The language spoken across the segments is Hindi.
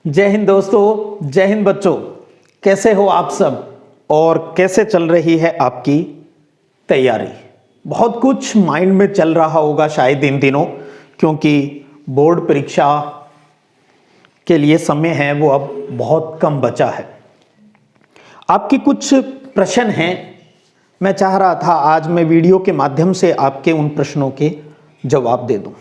जय हिंद दोस्तों, जय हिंद बच्चों। कैसे हो आप सब और कैसे चल रही है आपकी तैयारी? बहुत कुछ माइंड में चल रहा होगा शायद इन दिनों, क्योंकि बोर्ड परीक्षा के लिए समय है वो अब बहुत कम बचा है। आपके कुछ प्रश्न हैं, मैं चाह रहा था आज मैं वीडियो के माध्यम से आपके उन प्रश्नों के जवाब दे दूं।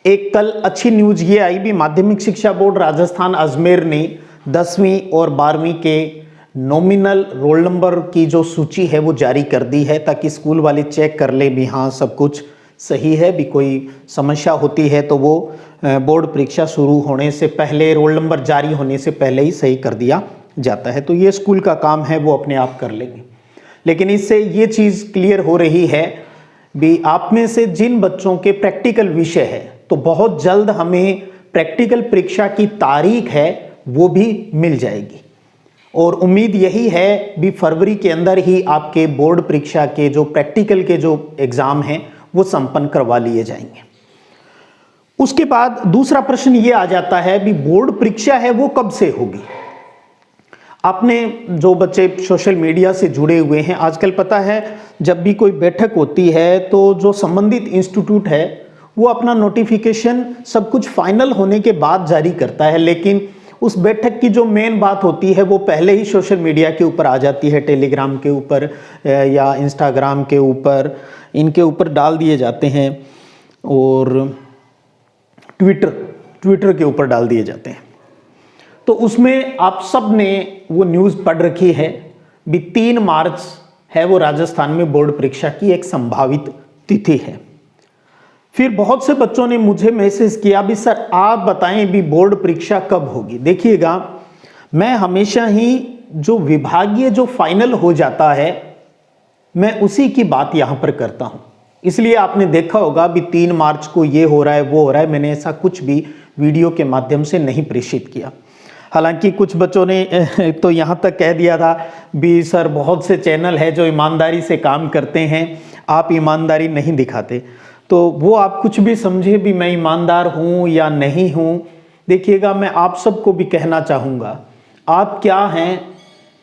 एक कल अच्छी न्यूज ये आई भी, माध्यमिक शिक्षा बोर्ड राजस्थान अजमेर ने 10वीं और 12वीं के नॉमिनल रोल नंबर की जो सूची है वो जारी कर दी है, ताकि स्कूल वाले चेक कर ले भी हाँ सब कुछ सही है, भी कोई समस्या होती है तो वो बोर्ड परीक्षा शुरू होने से पहले, रोल नंबर जारी होने से पहले ही सही कर दिया जाता है। तो ये स्कूल का काम है, वो अपने आप कर लेंगे। लेकिन इससे ये चीज़ क्लियर हो रही है भी, आप में से जिन बच्चों के प्रैक्टिकल विषय है तो बहुत जल्द हमें प्रैक्टिकल परीक्षा की तारीख है वो भी मिल जाएगी, और उम्मीद यही है भी फरवरी के अंदर ही आपके बोर्ड परीक्षा के जो प्रैक्टिकल के जो एग्जाम हैं वो संपन्न करवा लिए जाएंगे। उसके बाद दूसरा प्रश्न ये आ जाता है भी, बोर्ड परीक्षा है वो कब से होगी? आपने जो बच्चे सोशल मीडिया से जुड़े हुए हैं, आजकल पता है जब भी कोई बैठक होती है तो जो संबंधित इंस्टीट्यूट है वो अपना नोटिफिकेशन सब कुछ फाइनल होने के बाद जारी करता है, लेकिन उस बैठक की जो मेन बात होती है वो पहले ही सोशल मीडिया के ऊपर आ जाती है, टेलीग्राम के ऊपर या इंस्टाग्राम के ऊपर, इनके ऊपर डाल दिए जाते हैं, और ट्विटर के ऊपर डाल दिए जाते हैं। तो उसमें आप सब ने वो न्यूज़ पढ़ रखी है भी 3 मार्च है वो राजस्थान में बोर्ड परीक्षा की एक संभावित तिथि है। फिर बहुत से बच्चों ने मुझे मैसेज किया भी सर आप बताएं भी बोर्ड परीक्षा कब होगी? देखिएगा, मैं हमेशा ही जो विभागीय जो फाइनल हो जाता है मैं उसी की बात यहाँ पर करता हूँ। इसलिए आपने देखा होगा भी 3 मार्च को ये हो रहा है वो हो रहा है, मैंने ऐसा कुछ भी वीडियो के माध्यम से नहीं प्रेषित किया। हालांकि कुछ बच्चों ने तो यहाँ तक कह दिया था भी सर बहुत से चैनल है जो ईमानदारी से काम करते हैं, आप ईमानदारी नहीं दिखाते। तो वो आप कुछ भी समझे भी मैं ईमानदार हूँ या नहीं हूँ। देखिएगा, मैं आप सबको भी कहना चाहूँगा, आप क्या हैं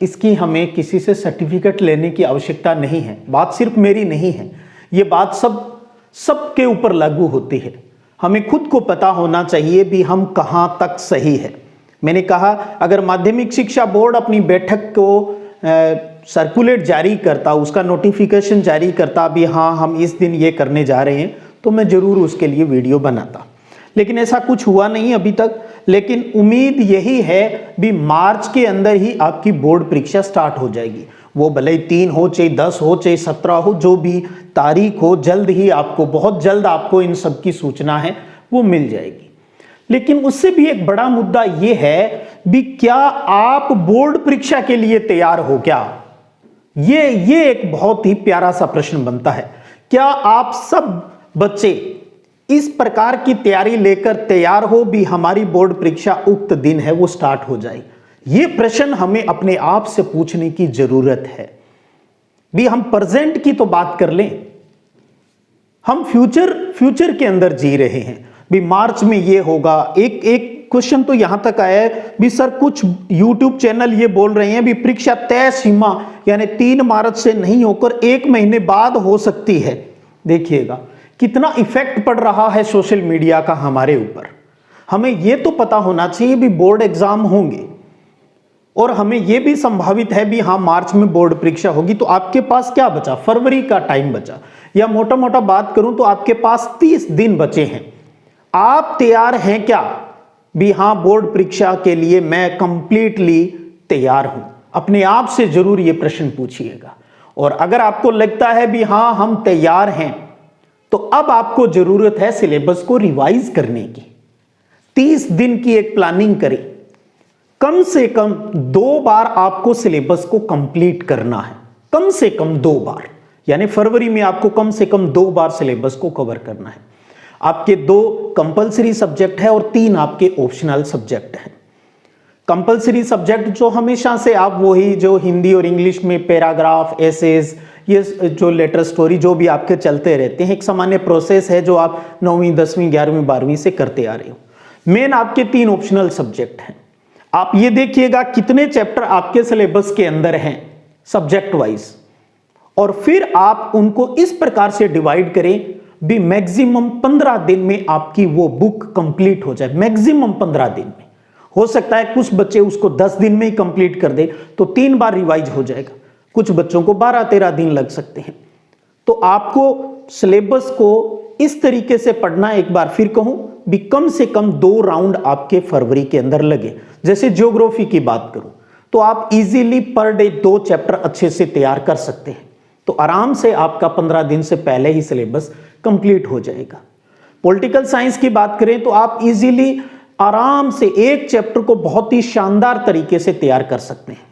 इसकी हमें किसी से सर्टिफिकेट लेने की आवश्यकता नहीं है। बात सिर्फ मेरी नहीं है, ये बात सबके ऊपर लागू होती है। हमें खुद को पता होना चाहिए भी हम कहाँ तक सही है। मैंने कहा, अगर माध्यमिक शिक्षा बोर्ड अपनी बैठक को सर्कुलेट जारी करता, उसका नोटिफिकेशन जारी करता भी हाँ हम इस दिन ये करने जा रहे हैं, तो मैं ज़रूर उसके लिए वीडियो बनाता। लेकिन ऐसा कुछ हुआ नहीं अभी तक। लेकिन उम्मीद यही है भी मार्च के अंदर ही आपकी बोर्ड परीक्षा स्टार्ट हो जाएगी। वो भले ही 3 हो, चाहे 10 हो, चाहे 17 हो, जो भी तारीख हो, जल्द ही आपको, बहुत जल्द आपको इन सब की सूचना है वो मिल जाएगी। लेकिन उससे भी एक बड़ा मुद्दा ये है भी, क्या आप बोर्ड परीक्षा के लिए तैयार हो? क्या ये एक बहुत ही प्यारा सा प्रश्न बनता है। क्या आप सब बच्चे इस प्रकार की तैयारी लेकर तैयार हो भी हमारी बोर्ड परीक्षा उक्त दिन है वो स्टार्ट हो जाए? ये प्रश्न हमें अपने आप से पूछने की जरूरत है। भी हम प्रेजेंट की तो बात कर लें, हम फ्यूचर के अंदर जी रहे हैं भी मार्च में ये होगा। एक क्वेश्चन तो यहां तक आया है भी सर कुछ YouTube चैनल ये बोल रहे हैं भी परीक्षा तय सीमा यानी 3 मार्च से नहीं होकर 1 महीने बाद हो सकती है। देखिएगा कितना इफेक्ट पड़ रहा है सोशल मीडिया का हमारे ऊपर। हमें ये तो पता होना चाहिए भी बोर्ड एग्जाम होंगे, और हमें यह भी संभावित है भी हाँ मार्च में बोर्ड परीक्षा होगी। तो आपके पास क्या बचा? फरवरी का टाइम बचा, या मोटा मोटा बात करूं तो आपके पास 30 दिन बचे हैं। आप तैयार हैं क्या भी हाँ बोर्ड परीक्षा के लिए मैं कंप्लीटली तैयार हूं? अपने आप से जरूर ये प्रश्न पूछिएगा। और अगर आपको लगता है भी हाँ हम तैयार हैं, तो अब आपको जरूरत है सिलेबस को रिवाइज करने की। 30 दिन की एक प्लानिंग करें, कम से कम 2 बार आपको सिलेबस को कंप्लीट करना है। कम से कम 2 बार, यानी फरवरी में आपको कम से कम 2 बार सिलेबस को कवर करना है। आपके 2 कंपलसरी सब्जेक्ट है और 3 आपके ऑप्शनल सब्जेक्ट हैं। कंपलसरी सब्जेक्ट जो हमेशा से आप वही जो हिंदी और इंग्लिश में पैराग्राफ, एसेज, ये जो लेटर स्टोरी जो भी आपके चलते रहते हैं, एक सामान्य प्रोसेस है जो आप 9वीं 10वीं 11वीं 12वीं से करते आ रहे हो। मेन आपके 3 ऑप्शनल सब्जेक्ट हैं। आप ये देखिएगा कितने चैप्टर आपके सिलेबस के अंदर हैं सब्जेक्ट वाइज, और फिर आप उनको इस प्रकार से डिवाइड करें भी मैक्सिमम 15 दिन में आपकी वो बुक कंप्लीट हो जाए। मैक्सिमम 15 दिन में। हो सकता है कुछ बच्चे उसको 10 दिन में ही कंप्लीट कर दे तो 3 बार रिवाइज हो जाएगा, कुछ बच्चों को 12-13 दिन लग सकते हैं। तो आपको सिलेबस को इस तरीके से पढ़ना, एक बार फिर कहूं भी कम से कम 2 राउंड आपके फरवरी के अंदर लगे। जैसे ज्योग्राफी की बात करूं तो आप इजीली पर डे 2 चैप्टर अच्छे से तैयार कर सकते हैं, तो आराम से आपका 15 दिन से पहले ही सिलेबस कंप्लीट हो जाएगा। पॉलिटिकल साइंस की बात करें तो आप इजीली आराम से एक चैप्टर को बहुत ही शानदार तरीके से तैयार कर सकते हैं।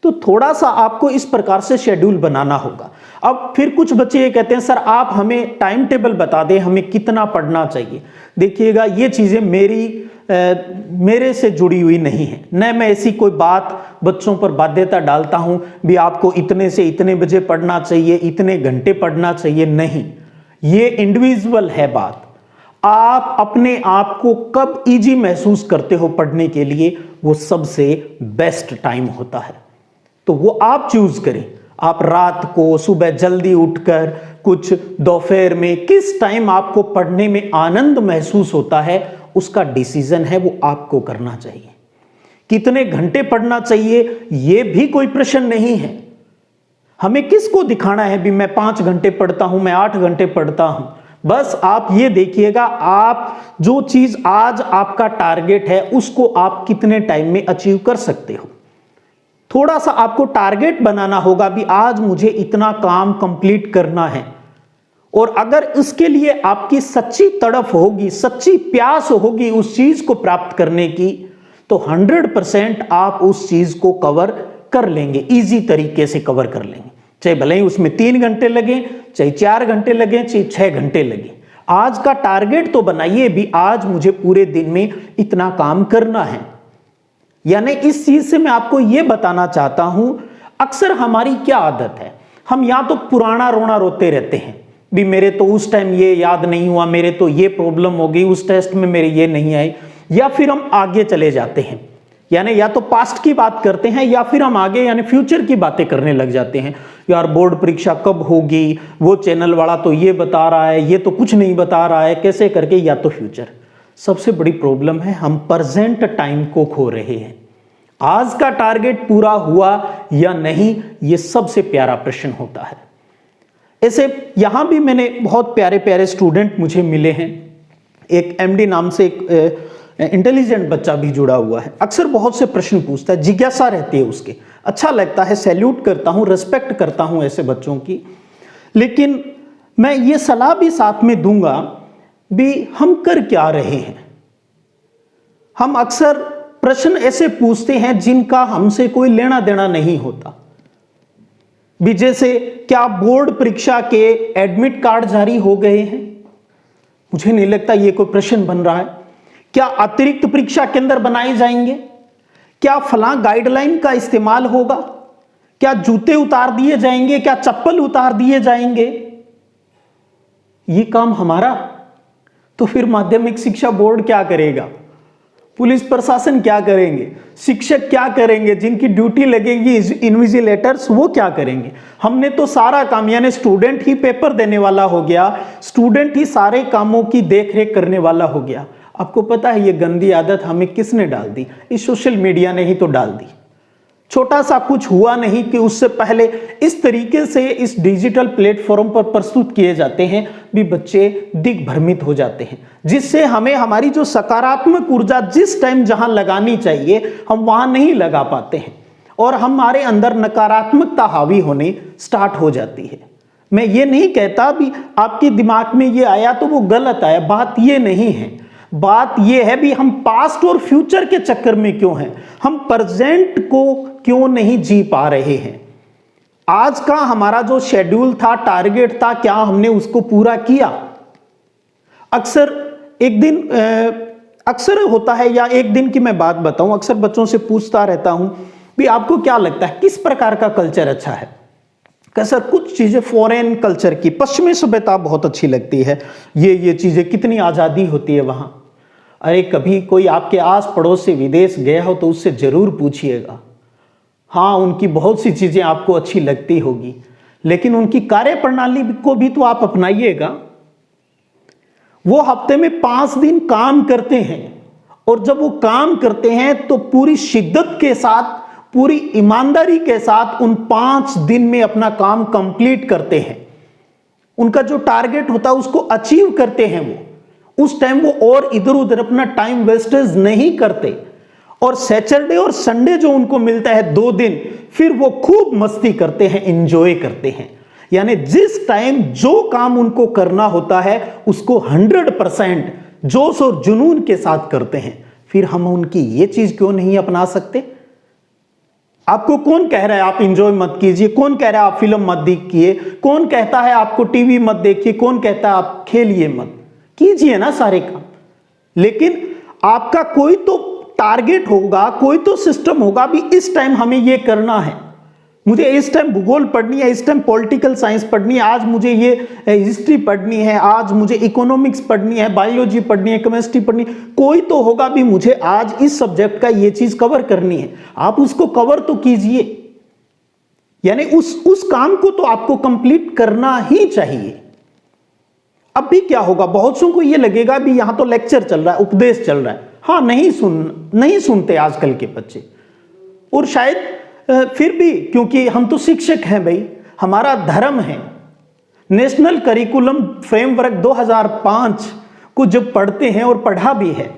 तो थोड़ा सा आपको इस प्रकार से शेड्यूल बनाना होगा। अब फिर कुछ बच्चे ये कहते हैं सर आप हमें टाइम टेबल बता दें, हमें कितना पढ़ना चाहिए। देखिएगा ये चीजें मेरे से जुड़ी हुई नहीं है, न मैं ऐसी कोई बात बच्चों पर बाध्यता डालता हूं भी आपको इतने से इतने बजे पढ़ना चाहिए, इतने घंटे पढ़ना चाहिए, नहीं। ये इंडिविजुअल है बात। आप अपने आप को कब इजी महसूस करते हो पढ़ने के लिए, वो सबसे बेस्ट टाइम होता है, तो वो आप चूज करें। आप रात को, सुबह जल्दी उठकर, कुछ दोपहर में, किस टाइम आपको पढ़ने में आनंद महसूस होता है उसका डिसीजन है वो आपको करना चाहिए। कितने घंटे पढ़ना चाहिए ये भी कोई प्रश्न नहीं है। हमें किसको दिखाना है भी मैं 5 घंटे पढ़ता हूं, मैं 8 घंटे पढ़ता हूं। बस आप ये देखिएगा आप जो चीज आज आपका टारगेट है उसको आप कितने टाइम में अचीव कर सकते हो। थोड़ा सा आपको टारगेट बनाना होगा भी आज मुझे इतना काम कंप्लीट करना है, और अगर इसके लिए आपकी सच्ची तड़फ होगी, सच्ची प्यास होगी उस चीज को प्राप्त करने की, तो 100% आप उस चीज को कवर कर लेंगे, इजी तरीके से कवर कर लेंगे। चाहे भले ही उसमें 3 घंटे लगे, चाहे 4 घंटे लगे, चाहे 6 घंटे लगे। आज का टारगेट तो बनाइए भी आज मुझे पूरे दिन में इतना काम करना है। यानी इस चीज से मैं आपको यह बताना चाहता हूं, अक्सर हमारी क्या आदत है, हम या तो पुराना रोना रोते रहते हैं भी मेरे तो उस टाइम ये याद नहीं हुआ, मेरे तो ये प्रॉब्लम हो गई, उस टेस्ट में मेरे ये नहीं आए, या फिर हम आगे चले जाते हैं, यानी या तो पास्ट की बात करते हैं या फिर हम आगे यानी फ्यूचर की बातें करने लग जाते हैं। यार बोर्ड परीक्षा कब होगी, वो चैनल वाला तो ये बता रहा है, ये तो कुछ नहीं बता रहा है, कैसे करके, या तो फ्यूचर। सबसे बड़ी प्रॉब्लम है हम प्रेजेंट टाइम को खो रहे हैं। आज का टारगेट पूरा हुआ या नहीं, ये सबसे प्यारा प्रश्न होता है। ऐसे यहां भी मैंने बहुत प्यारे प्यारे स्टूडेंट मुझे मिले हैं। एक एमडी नाम से एक इंटेलिजेंट बच्चा भी जुड़ा हुआ है, अक्सर बहुत से प्रश्न पूछता है, जिज्ञासा रहती है उसके, अच्छा लगता है, सैल्यूट करता हूं, रिस्पेक्ट करता हूं ऐसे बच्चों की। लेकिन मैं ये सलाह भी साथ में दूंगा भी हम कर क्या रहे हैं। हम अक्सर प्रश्न ऐसे पूछते हैं जिनका हमसे कोई लेना देना नहीं होता भी, जैसे क्या बोर्ड परीक्षा के एडमिट कार्ड जारी हो गए हैं? मुझे नहीं लगता ये कोई प्रश्न बन रहा है। क्या अतिरिक्त परीक्षा केंद्र बनाए जाएंगे? क्या फलां गाइडलाइन का इस्तेमाल होगा? क्या जूते उतार दिए जाएंगे? क्या चप्पल उतार दिए जाएंगे? ये काम हमारा, तो फिर माध्यमिक शिक्षा बोर्ड क्या करेगा? पुलिस प्रशासन क्या करेंगे? शिक्षक क्या करेंगे? जिनकी ड्यूटी लगेगी इन्विजिलेटर्स, वो क्या करेंगे? हमने तो सारा काम, यानी स्टूडेंट ही पेपर देने वाला हो गया, स्टूडेंट ही सारे कामों की देखरेख करने वाला हो गया। आपको पता है ये गंदी आदत हमें किसने डाल दी? इस सोशल मीडिया ने ही तो डाल दी। छोटा सा कुछ हुआ नहीं कि उससे पहले इस तरीके से इस डिजिटल प्लेटफॉर्म पर प्रस्तुत किए जाते हैं भी बच्चे दिग्भ्रमित हो जाते हैं, जिससे हमें हमारी जो सकारात्मक ऊर्जा जिस टाइम जहां लगानी चाहिए हम वहां नहीं लगा पाते हैं, और हमारे अंदर नकारात्मकता हावी होने स्टार्ट हो जाती है। मैं ये नहीं कहता भी आपके दिमाग में ये आया तो वो गलत आया, बात ये नहीं है। बात यह है भी हम पास्ट और फ्यूचर के चक्कर में क्यों हैं, हम प्रेजेंट को क्यों नहीं जी पा रहे हैं। आज का हमारा जो शेड्यूल था, टारगेट था, क्या हमने उसको पूरा किया? अक्सर एक दिन अक्सर होता है, या एक दिन की मैं बात बताऊं, अक्सर बच्चों से पूछता रहता हूं भी आपको क्या लगता है किस प्रकार का कल्चर अच्छा है? सर कुछ चीजें फॉरेन कल्चर की, पश्चिमी सभ्यता बहुत अच्छी लगती है, ये चीजें कितनी आजादी होती है वहां। अरे कभी कोई आपके आस पड़ोस से विदेश गया हो तो उससे जरूर पूछिएगा। हाँ, उनकी बहुत सी चीजें आपको अच्छी लगती होगी, लेकिन उनकी कार्य प्रणाली को भी तो आप अपनाइएगा। वो हफ्ते में 5 दिन काम करते हैं, और जब वो काम करते हैं तो पूरी शिद्दत के साथ, पूरी ईमानदारी के साथ उन 5 दिन में अपना काम कंप्लीट करते हैं। उनका जो टारगेट होता है उसको अचीव करते हैं। वो उस टाइम वो और इधर उधर अपना टाइम वेस्टेज नहीं करते। और सैटरडे और संडे जो उनको मिलता है 2 दिन, फिर वो खूब मस्ती करते हैं, एंजॉय करते हैं। यानी जिस टाइम जो काम उनको करना होता है उसको 100% जोश और जुनून के साथ करते हैं। फिर हम उनकी ये चीज क्यों नहीं अपना सकते? आपको कौन कह रहा है आप एंजॉय मत कीजिए? कौन कह रहा है आप फिल्म मत देखिए? कौन कहता है आपको टीवी मत देखिए? कौन कहता है आप खेलिए मत? कीजिए ना सारे काम, लेकिन आपका कोई तो टारगेट होगा, कोई तो सिस्टम होगा भी इस टाइम हमें ये करना है। मुझे इस टाइम भूगोल पढ़नी है, इस टाइम पॉलिटिकल साइंस पढ़नी है, आज मुझे ये हिस्ट्री पढ़नी है, आज मुझे इकोनॉमिक्स पढ़नी है, बायोलॉजी पढ़नी है, केमिस्ट्री पढ़नी। कोई तो होगा भी मुझे आज इस सब्जेक्ट का ये चीज कवर करनी है। आप उसको कवर तो कीजिए, यानी उस काम को तो आपको कंप्लीट करना ही चाहिए। अब भी क्या होगा, बहुत सौ को ये लगेगा भी यहां तो लेक्चर चल रहा है, उपदेश चल रहा है। हाँ, नहीं सुनते आजकल के बच्चे। और शायद फिर भी, क्योंकि हम तो शिक्षक हैं भाई, हमारा धर्म है। नेशनल करिकुलम फ्रेमवर्क 2005 को जब पढ़ते हैं, और पढ़ा भी है,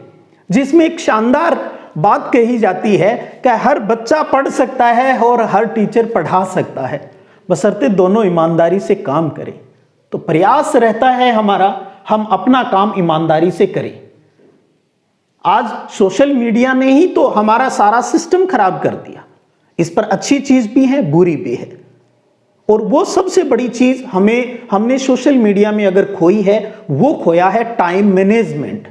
जिसमें एक शानदार बात कही जाती है कि हर बच्चा पढ़ सकता है और हर टीचर पढ़ा सकता है, बशर्ते दोनों ईमानदारी से काम करें। तो प्रयास रहता है हमारा, हम अपना काम ईमानदारी से करें। आज सोशल मीडिया ने ही तो हमारा सारा सिस्टम खराब कर दिया। इस पर अच्छी चीज भी है, बुरी भी है। और वो सबसे बड़ी चीज हमने सोशल मीडिया में अगर खोई है, वो खोया है टाइम मैनेजमेंट।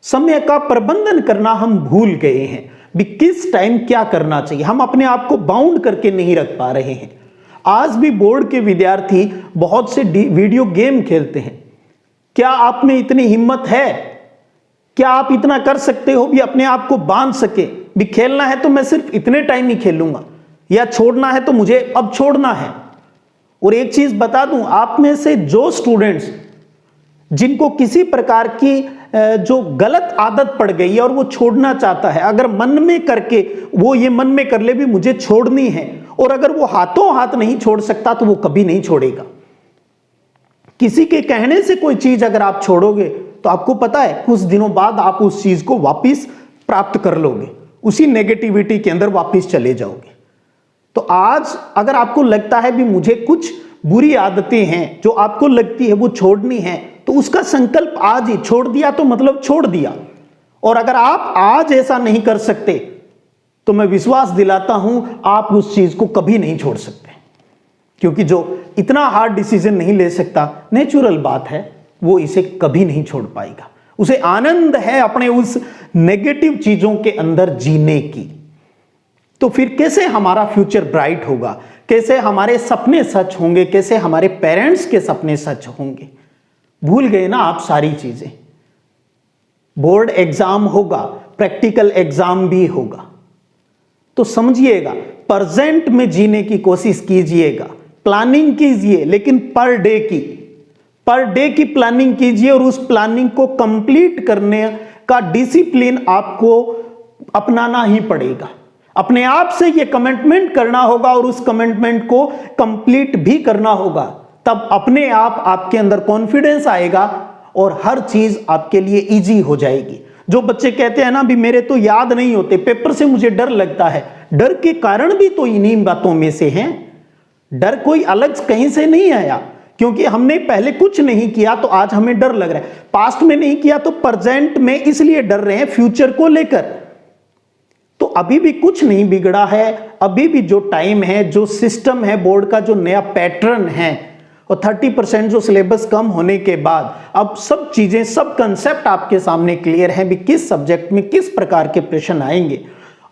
समय का प्रबंधन करना हम भूल गए हैं भी किस टाइम क्या करना चाहिए। हम अपने आप को बाउंड करके नहीं रख पा रहे हैं। आज भी बोर्ड के विद्यार्थी बहुत से वीडियो गेम खेलते हैं। क्या आप में इतनी हिम्मत है? क्या आप इतना कर सकते हो भी अपने आप को बांध सके भी खेलना है तो मैं सिर्फ इतने टाइम ही खेलूंगा, या छोड़ना है तो मुझे अब छोड़ना है? और एक चीज बता दूं, आप में से जो स्टूडेंट्स जिनको किसी प्रकार की जो गलत आदत पड़ गई है और वो छोड़ना चाहता है, अगर मन में करके वो ये मन में कर ले भी मुझे छोड़नी है, और अगर वो हाथों हाथ नहीं छोड़ सकता तो वो कभी नहीं छोड़ेगा। किसी के कहने से कोई चीज अगर आप छोड़ोगे तो आपको पता है कुछ दिनों बाद आप उस चीज को वापस प्राप्त कर लोगे, उसी नेगेटिविटी के अंदर वापस चले जाओगे। तो आज अगर आपको लगता है भी मुझे कुछ बुरी आदतें हैं जो आपको लगती है वो छोड़नी है, तो उसका संकल्प आज ही छोड़ दिया तो मतलब छोड़ दिया। और अगर आप आज ऐसा नहीं कर सकते तो मैं विश्वास दिलाता हूं आप उस चीज को कभी नहीं छोड़ सकते, क्योंकि जो इतना हार्ड डिसीजन नहीं ले सकता, नेचुरल बात है, वो इसे कभी नहीं छोड़ पाएगा। उसे आनंद है अपने उस नेगेटिव चीजों के अंदर जीने की। तो फिर कैसे हमारा फ्यूचर ब्राइट होगा? कैसे हमारे सपने सच होंगे? कैसे हमारे पेरेंट्स के सपने सच होंगे? भूल गए ना आप सारी चीजें। बोर्ड एग्जाम होगा, प्रैक्टिकल एग्जाम भी होगा, तो समझिएगा, प्रेजेंट में जीने की कोशिश कीजिएगा, प्लानिंग कीजिए, लेकिन पर डे की प्लानिंग कीजिए, और उस प्लानिंग को कंप्लीट करने का डिसिप्लिन आपको अपनाना ही पड़ेगा। अपने आप से ये कमिटमेंट करना होगा और उस कमिटमेंट को कंप्लीट भी करना होगा। तब अपने आप आपके अंदर कॉन्फिडेंस आएगा और हर चीज आपके लिए इजी हो जाएगी। जो बच्चे कहते हैं ना भी मेरे तो याद नहीं होते, पेपर से मुझे डर लगता है, डर के कारण भी तो इन्हीं बातों में से हैं। डर कोई अलग कहीं से नहीं आया, क्योंकि हमने पहले कुछ नहीं किया तो आज हमें डर लग रहा है। पास्ट में नहीं किया तो प्रेजेंट में इसलिए डर रहे हैं फ्यूचर को लेकर। तो अभी भी कुछ नहीं बिगड़ा है, अभी भी जो टाइम है, जो सिस्टम है, बोर्ड का जो नया पैटर्न है, और 30% जो सिलेबस कम होने के बाद अब सब चीजें, सब कंसेप्ट आपके सामने क्लियर हैं भी किस सब्जेक्ट में किस प्रकार के प्रश्न आएंगे।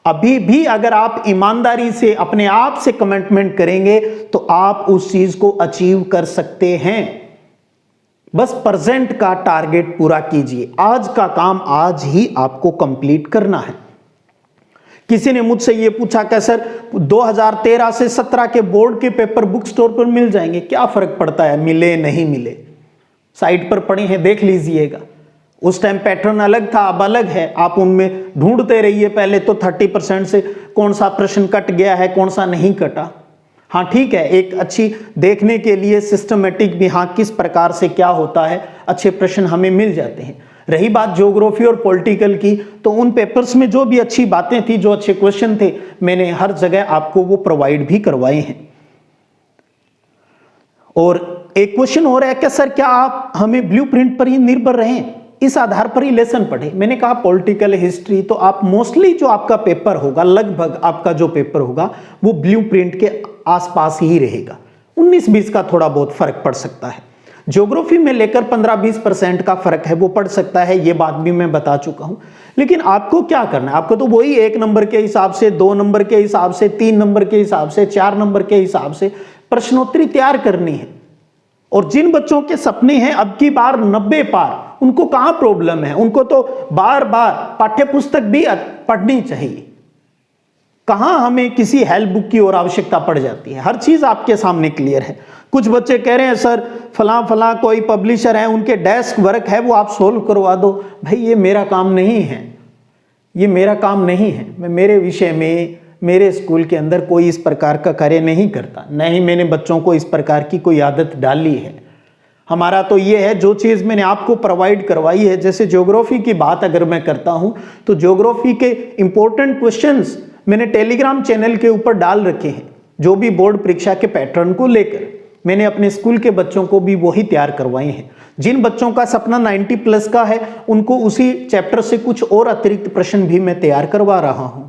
अभी भी अगर आप ईमानदारी से अपने आप से कमिटमेंट करेंगे तो आप उस चीज को अचीव कर सकते हैं। बस प्रेजेंट का टारगेट पूरा कीजिए, आज का काम आज ही आपको कंप्लीट करना है। किसी ने मुझसे ये पूछा कि सर 2013 से 17 के बोर्ड के पेपर बुक स्टोर पर मिल जाएंगे, क्या फर्क पड़ता है मिले नहीं मिले, साइट पर पड़े हैं देख लीजिएगा। उस टाइम पैटर्न अलग था, अब अलग है, आप उनमें ढूंढते रहिए। पहले तो 30% से कौन सा प्रश्न कट गया है कौन सा नहीं कटा। हाँ ठीक है, एक अच्छी देखने के लिए सिस्टमेटिक भी, हाँ किस प्रकार से क्या होता है, अच्छे प्रश्न हमें मिल जाते हैं। रही बात ज्योग्राफी और पॉलिटिकल की, तो उन पेपर्स में जो भी अच्छी बातें थी, जो अच्छे क्वेश्चन थे, मैंने हर जगह आपको वो प्रोवाइड भी करवाए हैं। और एक क्वेश्चन हो रहा है कि सर क्या आप हमें ब्लूप्रिंट पर ही निर्भर रहें, इस आधार पर ही लेसन पढ़े। मैंने कहा पॉलिटिकल हिस्ट्री तो आप मोस्टली जो आपका पेपर होगा, लगभग आपका जो पेपर होगा वो ब्लूप्रिंट के आसपास ही रहेगा। 19-20 का थोड़ा बहुत फर्क पड़ सकता है। ज्योग्राफी में लेकर 15-20% का फर्क है, वो पड़ सकता है, ये बात भी मैं बता चुका हूं। लेकिन आपको क्या करना है, आपको तो वही 1 नंबर के हिसाब से, 2 नंबर के हिसाब से, 3 नंबर के हिसाब से, 4 नंबर के हिसाब से प्रश्नोत्तरी तैयार करनी है। और जिन बच्चों के सपने हैं अब की बार 90 पार, उनको कहां प्रॉब्लम है, उनको तो बार बार पाठ्य पुस्तक भी पढ़नी चाहिए। कहां हमें किसी हेल्प बुक की और आवश्यकता पड़ जाती है, हर चीज आपके सामने क्लियर है। कुछ बच्चे कह रहे हैं सर फला कोई पब्लिशर है, उनके डेस्क वर्क है वो आप सोल्व करवा दो। भाई ये मेरा काम नहीं है, ये मेरा काम नहीं है। मैं मेरे विषय में, मेरे स्कूल के अंदर कोई इस प्रकार का कार्य नहीं करता, न ही मैंने बच्चों को इस प्रकार की कोई आदत डाली है। हमारा तो ये है जो चीज़ मैंने आपको प्रोवाइड करवाई है। जैसे ज्योग्राफी की बात अगर मैं करता हूं तो ज्योग्राफी के इंपॉर्टेंट क्वेश्चंस मैंने टेलीग्राम चैनल के ऊपर डाल रखे हैं। जो भी बोर्ड परीक्षा के पैटर्न को लेकर मैंने अपने स्कूल के बच्चों को भी वही तैयार करवाए हैं। जिन बच्चों का सपना 90+ का है उनको उसी चैप्टर से कुछ और अतिरिक्त प्रश्न भी मैं तैयार करवा रहा हूं।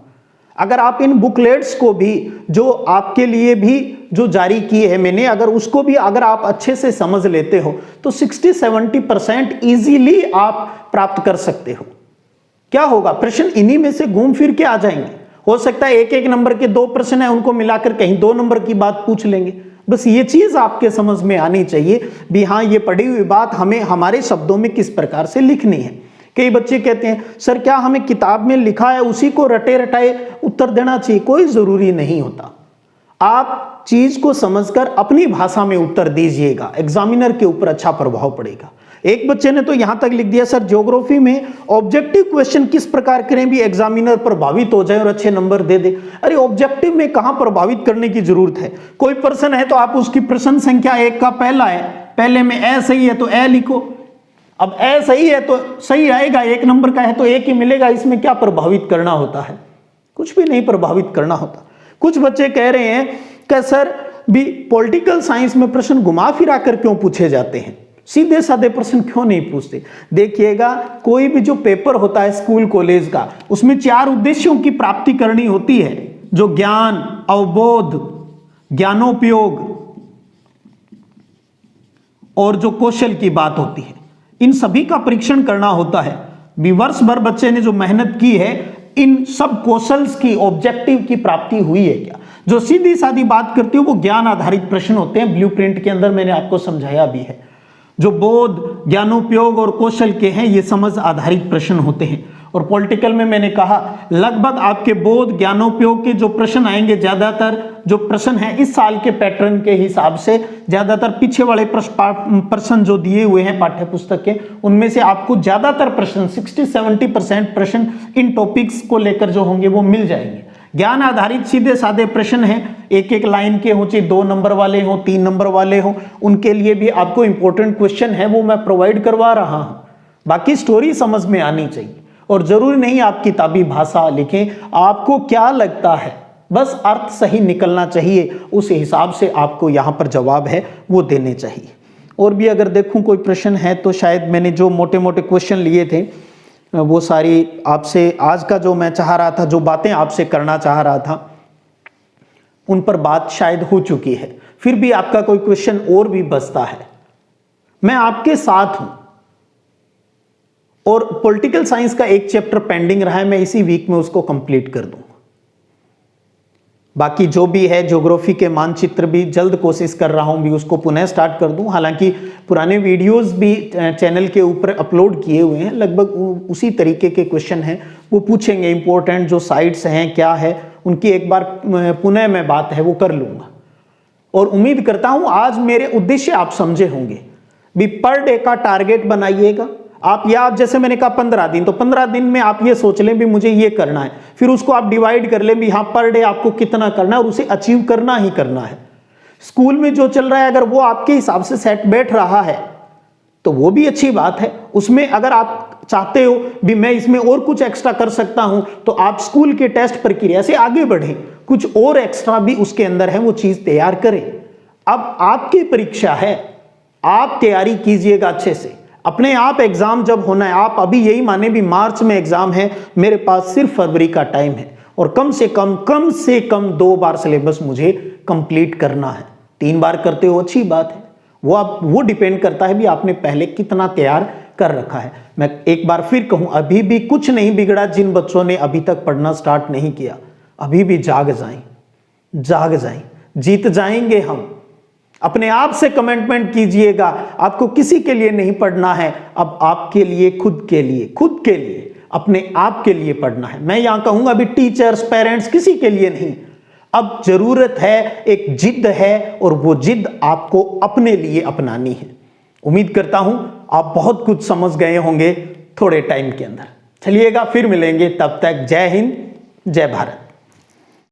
अगर आप इन बुकलेट्स को भी, जो आपके लिए भी जो जारी की है मैंने, अगर उसको भी अगर आप अच्छे से समझ लेते हो तो 60-70% इजीली आप प्राप्त कर सकते हो। क्या होगा, प्रश्न इन्हीं में से घूम फिर के आ जाएंगे। हो सकता है 1-1 नंबर के 2 प्रश्न है, उनको मिलाकर कहीं 2 नंबर की बात पूछ लेंगे। बस ये चीज आपके समझ में आनी चाहिए भी हाँ ये पढ़ी हुई बात हमें हमारे शब्दों में किस प्रकार से लिखनी है। कई बच्चे कहते हैं सर क्या हमें किताब में लिखा है उसी को रटे रटाए उत्तर देना चाहिए? कोई जरूरी नहीं होता। आप चीज को समझकर अपनी भाषा में उत्तर दीजिएगा, एग्जामिनर के ऊपर अच्छा प्रभाव पड़ेगा। एक बच्चे ने तो यहां तक लिख दिया सर ज्योग्राफी में ऑब्जेक्टिव क्वेश्चन किस प्रकार करें भी एग्जामिनर प्रभावित हो जाए और अच्छे नंबर दे दे। अरे ऑब्जेक्टिव में कहां प्रभावित करने की जरूरत है? कोई प्रश्न है तो आप उसकी प्रश्न संख्या 1 का पहला है, पहले में ए सही है तो ए लिखो। अब ए सही है तो सही आएगा, 1 नंबर का है तो 1 ही मिलेगा। इसमें क्या प्रभावित करना होता है? कुछ भी नहीं प्रभावित करना होता। कुछ बच्चे कह रहे हैं कि सर भी पॉलिटिकल साइंस में प्रश्न घुमा फिरा कर क्यों पूछे जाते हैं, सीधे साधे प्रश्न क्यों नहीं पूछते? देखिएगा कोई भी जो पेपर होता है स्कूल कॉलेज का, उसमें 4 उद्देश्यों की प्राप्ति करनी होती है, जो ज्ञान, अवबोध, ज्ञानोपयोग और जो कौशल की बात होती है, इन सभी का परीक्षण करना होता है। वर्ष भर बच्चे ने जो मेहनत की है, इन सब कौशल्स की, ऑब्जेक्टिव की प्राप्ति हुई है क्या? जो सीधी सादी बात करती हो वो ज्ञान आधारित प्रश्न होते हैं। ब्लूप्रिंट के अंदर मैंने आपको समझाया भी है। जो बोध, ज्ञानोपयोग और कौशल के हैं ये समझ आधारित प्रश्न होते हैं। और पॉलिटिकल में मैंने कहा लगभग आपके बोध, ज्ञानोपयोग के जो प्रश्न आएंगे, ज्यादातर जो प्रश्न हैं इस साल के पैटर्न के हिसाब से, ज्यादातर पीछे वाले प्रश्न जो दिए हुए हैं पाठ्य पुस्तक के, उनमें से आपको ज्यादातर प्रश्न 60-70% प्रश्न इन टॉपिक्स को लेकर जो होंगे वो मिल जाएंगे। ज्ञान आधारित सीधे साधे प्रश्न हैं, 1-1 लाइन के हो, चाहे 2 नंबर वाले हो, 3 नंबर वाले हो, उनके लिए भी आपको इंपॉर्टेंट क्वेश्चन है वो मैं प्रोवाइड करवा रहा हूं। बाकी स्टोरी समझ में आनी चाहिए और जरूरी नहीं आप किताबी भाषा लिखें। आपको क्या लगता है, बस अर्थ सही निकलना चाहिए, उस हिसाब से आपको यहां पर जवाब है वो देने चाहिए। और भी अगर देखूं कोई प्रश्न है तो शायद मैंने जो मोटे मोटे क्वेश्चन लिए थे वो सारी आपसे, आज का जो मैं चाह रहा था, जो बातें आपसे करना चाह रहा था, उन पर बात शायद हो चुकी है। फिर भी आपका कोई क्वेश्चन और भी बचता है, मैं आपके साथ हूं। और पॉलिटिकल साइंस का एक चैप्टर पेंडिंग रहा है, मैं इसी वीक में उसको कंप्लीट कर दूंगा। बाकी जो भी है ज्योग्राफी के मानचित्र भी जल्द कोशिश कर रहा हूँ भी उसको पुनः स्टार्ट कर दूँ। हालांकि पुराने वीडियोस भी चैनल के ऊपर अपलोड किए हुए हैं, लगभग उसी तरीके के क्वेश्चन हैं, वो पूछेंगे। इंपॉर्टेंट जो साइट्स हैं क्या है उनकी एक बार पुनः मैं बात है वो कर लूँगा। और उम्मीद करता हूँ आज मेरे उद्देश्य आप समझे होंगे भी। पर डे का टारगेट बनाइएगा आप, या जैसे मैंने कहा 15 दिन, तो 15 दिन में आप ये सोच लें भी मुझे ये करना है, फिर उसको आप डिवाइड कर लें भी हाँ पर डे आपको कितना करना है और उसे अचीव करना ही करना है। स्कूल में जो चल रहा है अगर वो आपके हिसाब से सेट बैठ रहा है तो वो भी अच्छी बात है। उसमें अगर आप चाहते हो भी मैं इसमें और कुछ एक्स्ट्रा कर सकता हूं तो आप स्कूल के टेस्ट प्रक्रिया से आगे बढ़ें, कुछ और एक्स्ट्रा भी उसके अंदर है वो चीज तैयार करें। अब आपकी परीक्षा है, आप तैयारी कीजिएगा अच्छे से। अपने आप एग्जाम जब होना है, आप अभी यही माने भी मार्च में एग्जाम है, मेरे पास सिर्फ फरवरी का टाइम है और कम से कम 2 बार सिलेबस मुझे कंप्लीट करना है। 3 बार करते हो अच्छी बात है, वो डिपेंड करता है भी आपने पहले कितना तैयार कर रखा है। मैं एक बार फिर कहूं, अभी भी कुछ नहीं बिगड़ा जिन बच्चों ने अभी तक पढ़ना स्टार्ट नहीं किया, अभी भी जाग जाएं, जीत जाएंगे हम। अपने आप से कमिटमेंट कीजिएगा, आपको किसी के लिए नहीं पढ़ना है, अब आपके लिए, खुद के लिए अपने आप के लिए पढ़ना है। मैं यहां कहूंगा अभी टीचर्स, पेरेंट्स, किसी के लिए नहीं। अब जरूरत है, एक जिद है और वो जिद आपको अपने लिए अपनानी है। उम्मीद करता हूं आप बहुत कुछ समझ गए होंगे थोड़े टाइम के अंदर। चलिएगा फिर मिलेंगे, तब तक जय हिंद, जय भारत।